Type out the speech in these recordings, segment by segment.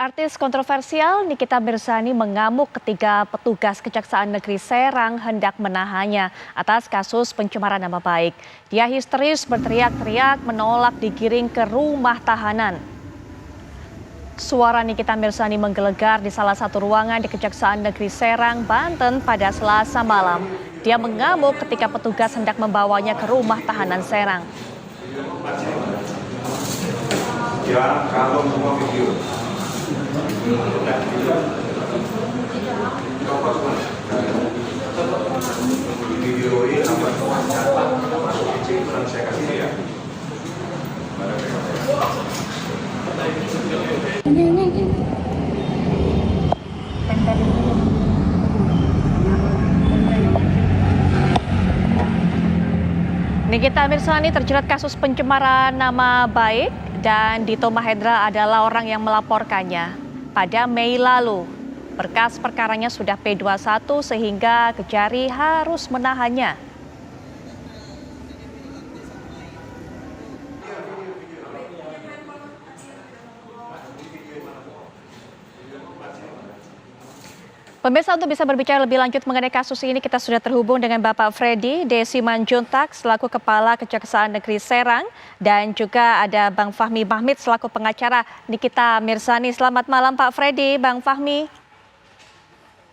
Artis kontroversial Nikita Mirzani mengamuk ketika petugas Kejaksaan Negeri Serang hendak menahannya atas kasus pencemaran nama baik. Dia histeris berteriak-teriak menolak digiring ke rumah tahanan. Suara Nikita Mirzani menggelegar di salah satu ruangan di Kejaksaan Negeri Serang, Banten pada Selasa malam. Dia mengamuk ketika petugas hendak membawanya ke rumah tahanan Serang. Ya, kalau semua video. Videoin apa saya kasih ya. Nikita Mirzani terjerat kasus pencemaran nama baik dan Dito Mahendra adalah orang yang melaporkannya. Pada Mei lalu, berkas perkaranya sudah P21 sehingga Kejari harus menahannya. Pemirsa, untuk bisa berbicara lebih lanjut mengenai kasus ini, kita sudah terhubung dengan Bapak Freddy D. Simanjuntak selaku Kepala Kejaksaan Negeri Serang dan juga ada Bang Fahmi Mahmid selaku pengacara Nikita Mirzani. Selamat malam Pak Freddy, Bang Fahmi.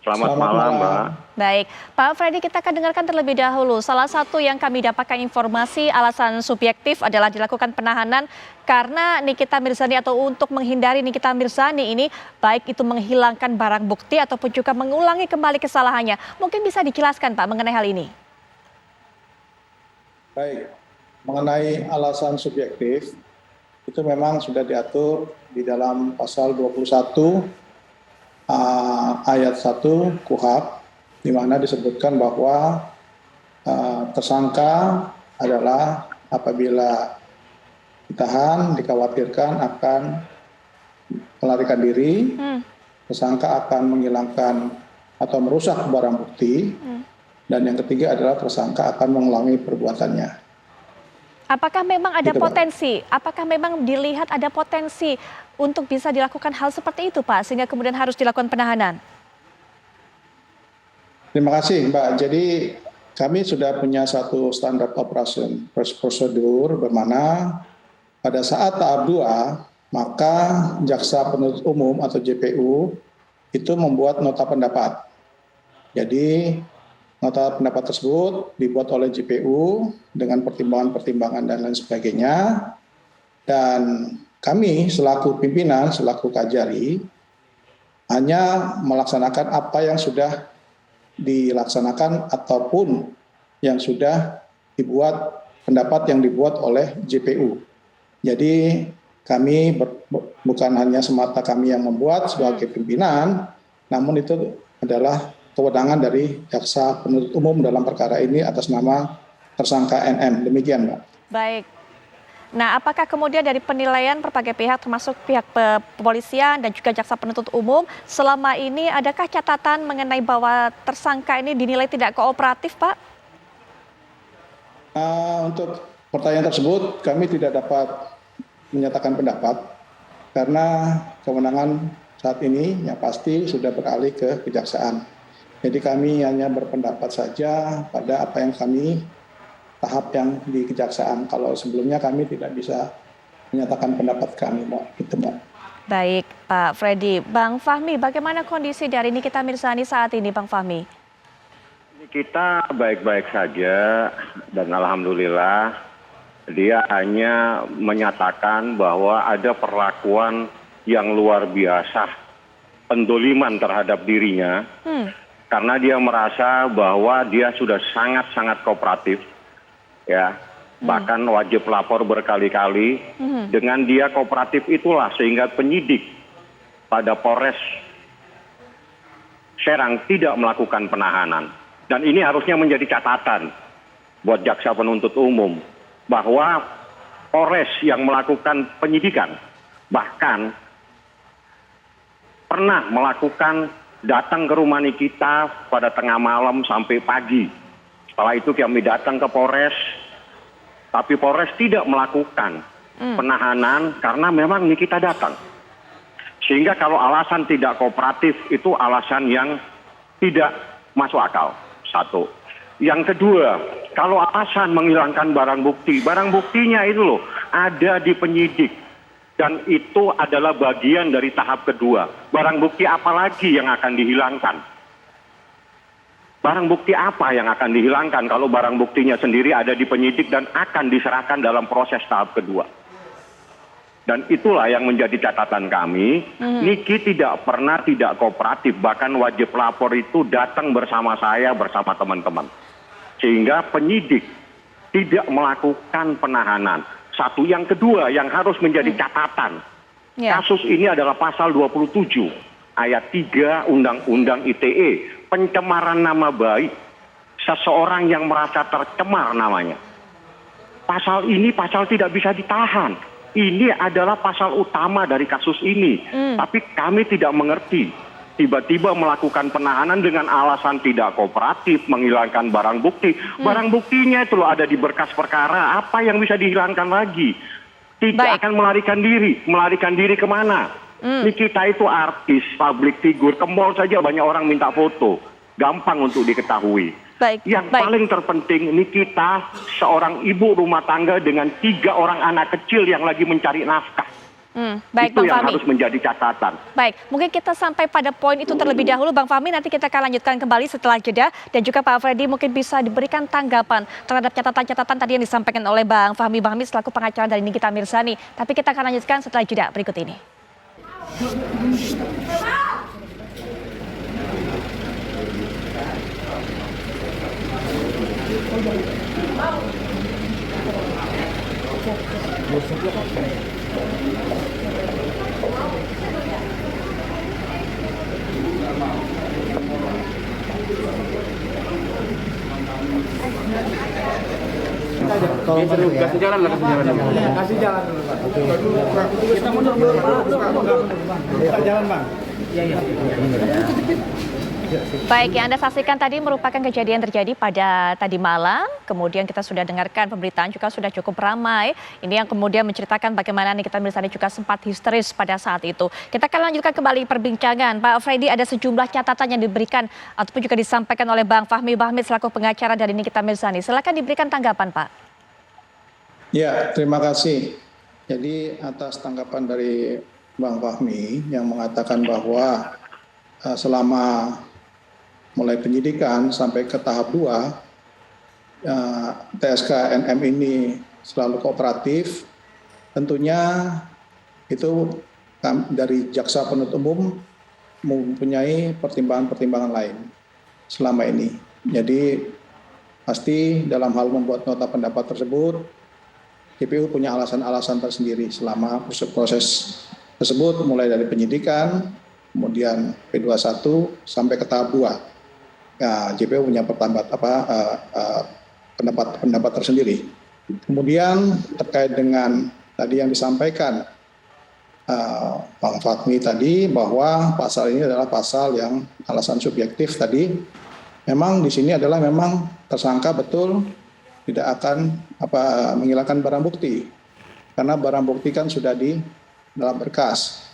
Selamat malam, Mbak. Baik, Pak Freddy, kita akan dengarkan terlebih dahulu. Salah satu yang kami dapatkan informasi alasan subjektif adalah dilakukan penahanan karena Nikita Mirzani atau untuk menghindari Nikita Mirzani ini baik itu menghilangkan barang bukti ataupun juga mengulangi kembali kesalahannya. Mungkin bisa dijelaskan Pak mengenai hal ini. Baik, mengenai alasan subjektif itu memang sudah diatur di dalam pasal 21 ayat 1 KUHP, di mana disebutkan bahwa tersangka adalah apabila ditahan, dikhawatirkan akan melarikan diri, tersangka akan menghilangkan atau merusak barang bukti, dan yang ketiga adalah tersangka akan mengulangi perbuatannya. Apakah memang ada potensi? Apakah memang dilihat ada potensi untuk bisa dilakukan hal seperti itu, Pak, sehingga kemudian harus dilakukan penahanan? Terima kasih, Mbak. Jadi kami sudah punya satu standar operation prosedur, bagaimana pada saat tahap 2, maka Jaksa Penuntut Umum atau JPU itu membuat nota pendapat. Jadi nota pendapat tersebut dibuat oleh JPU dengan pertimbangan-pertimbangan dan lain sebagainya. Dan kami selaku pimpinan, selaku Kajari, hanya melaksanakan apa yang sudah dilaksanakan ataupun yang sudah dibuat, pendapat yang dibuat oleh JPU. Jadi kami bukan hanya semata kami yang membuat sebagai pimpinan, namun itu adalah kewenangan dari Jaksa Penuntut Umum dalam perkara ini atas nama tersangka NM. Demikian, Mbak. Baik. Nah, apakah kemudian dari penilaian berbagai pihak termasuk pihak kepolisian dan juga Jaksa Penuntut Umum selama ini adakah catatan mengenai bahwa tersangka ini dinilai tidak kooperatif, Pak? Untuk pertanyaan tersebut kami tidak dapat menyatakan pendapat karena kewenangan saat ini yang pasti sudah beralih ke kejaksaan. Jadi kami hanya berpendapat saja pada apa yang kami tahap yang di kejaksaan. Kalau sebelumnya kami tidak bisa menyatakan pendapat kami, Mbak. Gitu, Mbak. Baik, Pak Freddy. Bang Fahmi, bagaimana kondisi dari Nikita Mirzani saat ini, Bang Fahmi? Kita baik-baik saja dan alhamdulillah dia hanya menyatakan bahwa ada perlakuan yang luar biasa, pendoliman terhadap dirinya. Karena dia merasa bahwa dia sudah sangat-sangat kooperatif, ya, bahkan wajib lapor berkali-kali. Dengan dia kooperatif itulah sehingga penyidik pada Polres Serang tidak melakukan penahanan. Dan ini harusnya menjadi catatan buat Jaksa Penuntut Umum bahwa Polres yang melakukan penyidikan bahkan pernah melakukan datang ke rumah Nikita pada tengah malam sampai pagi. Setelah itu kami datang ke Polres, tapi Polres tidak melakukan penahanan karena memang Nikita datang. Sehingga kalau alasan tidak kooperatif itu alasan yang tidak masuk akal. Satu. Yang kedua, kalau alasan menghilangkan barang buktinya itu loh ada di penyidik. Dan itu adalah bagian dari tahap kedua. Barang bukti apa lagi yang akan dihilangkan? Barang bukti apa yang akan dihilangkan kalau barang buktinya sendiri ada di penyidik dan akan diserahkan dalam proses tahap kedua? Dan itulah yang menjadi catatan kami. Niki tidak pernah tidak kooperatif, bahkan wajib lapor itu datang bersama saya, bersama teman-teman. Sehingga penyidik tidak melakukan penahanan. Satu, yang kedua yang harus menjadi catatan. Kasus ini adalah pasal 27 ayat 3 Undang-Undang ITE. Pencemaran nama baik seseorang yang merasa tercemar namanya. Pasal ini pasal tidak bisa ditahan. Ini adalah pasal utama dari kasus ini. Tapi kami tidak mengerti. Tiba-tiba melakukan penahanan dengan alasan tidak kooperatif, menghilangkan barang bukti. Barang buktinya itu loh ada di berkas perkara. Apa yang bisa dihilangkan lagi? Tidak akan melarikan diri. Melarikan diri kemana? Ini kita itu artis, public figure, ke mall saja banyak orang minta foto. Gampang untuk diketahui. Yang paling terpenting ini kita seorang ibu rumah tangga dengan 3 orang anak kecil yang lagi mencari nafkah. Baik, itu Bang yang Fahmi harus menjadi catatan. Baik, mungkin kita sampai pada poin itu terlebih dahulu, Bang Fahmi. Nanti kita akan lanjutkan kembali setelah jeda. Dan juga Pak Freddy mungkin bisa diberikan tanggapan terhadap catatan-catatan tadi yang disampaikan oleh Bang Fahmi selaku pengacara dari Nikita Mirzani. Tapi kita akan lanjutkan setelah jeda berikut ini. Kalau kasih jalan lah, kasih jalan dulu Pak. Kita mundur dulu Pak. Kita jalan Bang. Iya. Baik, yang Anda saksikan tadi merupakan kejadian terjadi pada tadi malam. Kemudian kita sudah dengarkan pemberitaan juga sudah cukup ramai. Ini yang kemudian menceritakan bagaimana Nikita Mirzani juga sempat histeris pada saat itu. Kita akan lanjutkan kembali perbincangan. Pak Freddy, ada sejumlah catatan yang diberikan ataupun juga disampaikan oleh Bang Fahmi selaku pengacara dari Nikita Mirzani. Silakan diberikan tanggapan, Pak. Ya, terima kasih. Jadi atas tanggapan dari Bang Fahmi yang mengatakan bahwa selama mulai penyidikan sampai ke tahap 2, TSK NM ini selalu kooperatif. Tentunya itu dari jaksa penuntut umum mempunyai pertimbangan-pertimbangan lain selama ini. Jadi pasti dalam hal membuat nota pendapat tersebut, JPU punya alasan-alasan tersendiri selama proses tersebut mulai dari penyidikan, kemudian P21 sampai ke tahap 2. Ya, JPU punya pendapat tersendiri. Kemudian terkait dengan tadi yang disampaikan Bang Fahmi tadi bahwa pasal ini adalah pasal yang alasan subjektif tadi. Memang di sini adalah memang tersangka betul tidak akan menghilangkan barang bukti karena barang bukti kan sudah di dalam berkas.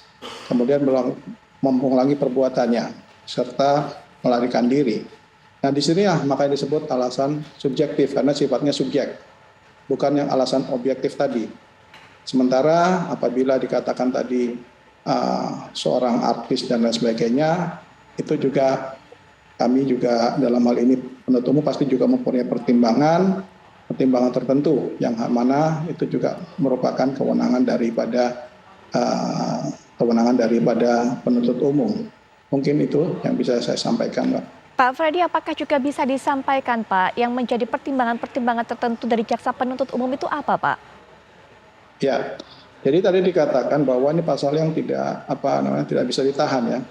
Kemudian mengulangi perbuatannya serta melarikan diri. Nah di sini makanya disebut alasan subjektif karena sifatnya subjek, bukan yang alasan objektif tadi. Sementara apabila dikatakan tadi seorang artis dan lain sebagainya, itu juga kami juga dalam hal ini penuntut umum pasti juga mempunyai pertimbangan tertentu yang mana itu juga merupakan kewenangan daripada penuntut umum. Mungkin itu yang bisa saya sampaikan, Pak. Pak Freddy, apakah juga bisa disampaikan, Pak, yang menjadi pertimbangan-pertimbangan tertentu dari jaksa penuntut umum itu apa, Pak? Ya, jadi tadi dikatakan bahwa ini pasal yang tidak bisa ditahan ya.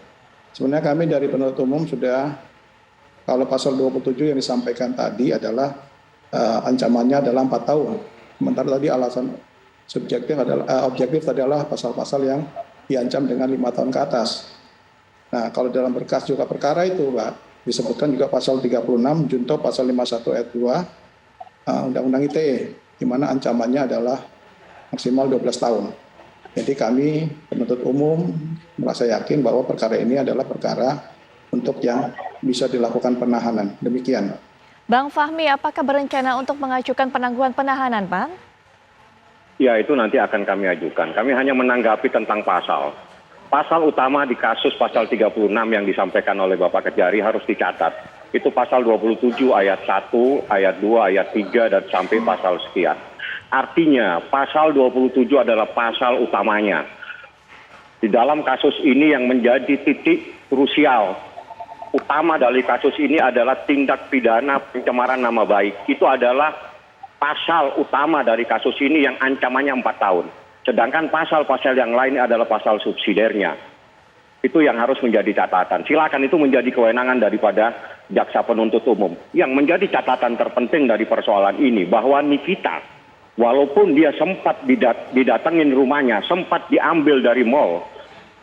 Sebenarnya kami dari penuntut umum sudah, kalau pasal 27 yang disampaikan tadi adalah ancamannya adalah 4 tahun. Sementara tadi alasan objektif adalah pasal-pasal yang diancam dengan 5 tahun ke atas. Nah, kalau dalam berkas juga perkara itu, Pak, disebutkan juga pasal 36 junto pasal 51 ayat 2 Undang-Undang ITE, di mana ancamannya adalah maksimal 12 tahun. Jadi kami penuntut umum merasa yakin bahwa perkara ini adalah perkara untuk yang bisa dilakukan penahanan. Demikian. Bang Fahmi, apakah berencana untuk mengajukan penangguhan penahanan, Bang? Ya, itu nanti akan kami ajukan. Kami hanya menanggapi tentang pasal. Pasal utama di kasus pasal 36 yang disampaikan oleh Bapak Kejari harus dicatat. Itu pasal 27 ayat 1, ayat 2, ayat 3, dan sampai pasal sekian. Artinya pasal 27 adalah pasal utamanya. Di dalam kasus ini yang menjadi titik krusial utama dari kasus ini adalah tindak pidana pencemaran nama baik. Itu adalah pasal utama dari kasus ini yang ancamannya 4 tahun. Sedangkan pasal-pasal yang lain adalah pasal subsidiarnya. Itu yang harus menjadi catatan. Silakan, itu menjadi kewenangan daripada jaksa penuntut umum. Yang menjadi catatan terpenting dari persoalan ini bahwa Nikita, walaupun dia sempat didatengin rumahnya, sempat diambil dari mall,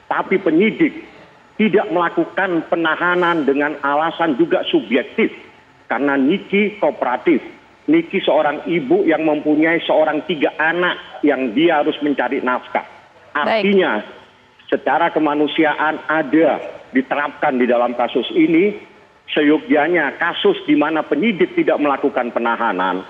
tapi penyidik tidak melakukan penahanan dengan alasan juga subjektif. Karena Niki kooperatif. Niki seorang ibu yang mempunyai seorang 3 anak yang dia harus mencari nafkah. Artinya secara kemanusiaan ada diterapkan di dalam kasus ini. Seyogyanya kasus di mana penyidik tidak melakukan penahanan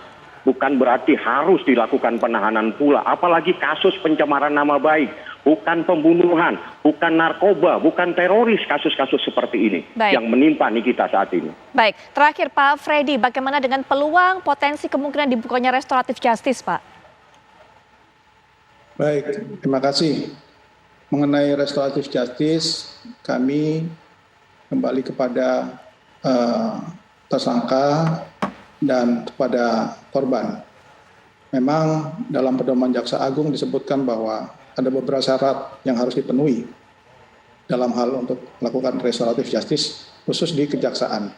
bukan berarti harus dilakukan penahanan pula. Apalagi kasus pencemaran nama baik, bukan pembunuhan, bukan narkoba, bukan teroris, kasus-kasus seperti ini yang menimpa Nikita saat ini. Baik, terakhir Pak Freddy, bagaimana dengan peluang potensi kemungkinan dibukanya restoratif justice, Pak? Baik, terima kasih. Mengenai restoratif justice, kami kembali kepada tersangka dan kepada korban. Memang dalam pedoman Jaksa Agung disebutkan bahwa ada beberapa syarat yang harus dipenuhi dalam hal untuk melakukan restoratif justice khusus di kejaksaan.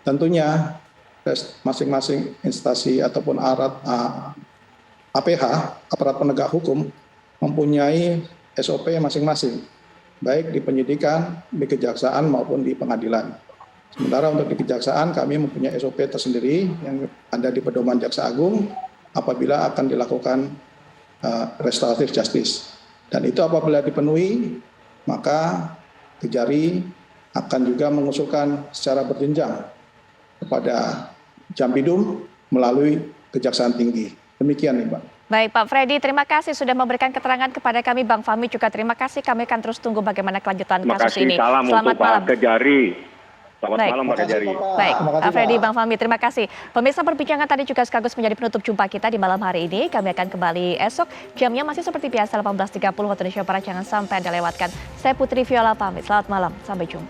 Tentunya masing-masing instansi ataupun APH, aparat penegak hukum, mempunyai SOP masing-masing, baik di penyidikan, di kejaksaan maupun di pengadilan. Sementara untuk di kejaksaan kami mempunyai SOP tersendiri yang ada di pedoman Jaksa Agung apabila akan dilakukan restoratif justice. Dan itu apabila dipenuhi, maka Kejari akan juga mengusulkan secara berjenjang kepada Jampidum melalui Kejaksaan Tinggi. Demikian nih, Mbak. Baik Pak Freddy, terima kasih sudah memberikan keterangan kepada kami. Bang Fahmi juga terima kasih. Kami akan terus tunggu bagaimana kelanjutan kasus ini. Salam Selamat untuk malam. Pak Kejari. Selamat Baik. malam Pak Kejari. Baik, Pak Freddy, Bang Fahmi, terima kasih. Pemirsa, perbincangan tadi juga sekaligus menjadi penutup jumpa kita di malam hari ini. Kami akan kembali esok, jamnya masih seperti biasa 18.30 waktu Indonesia Barat. Jangan sampai Anda lewatkan. Saya Putri Viola pamit, selamat malam, sampai jumpa.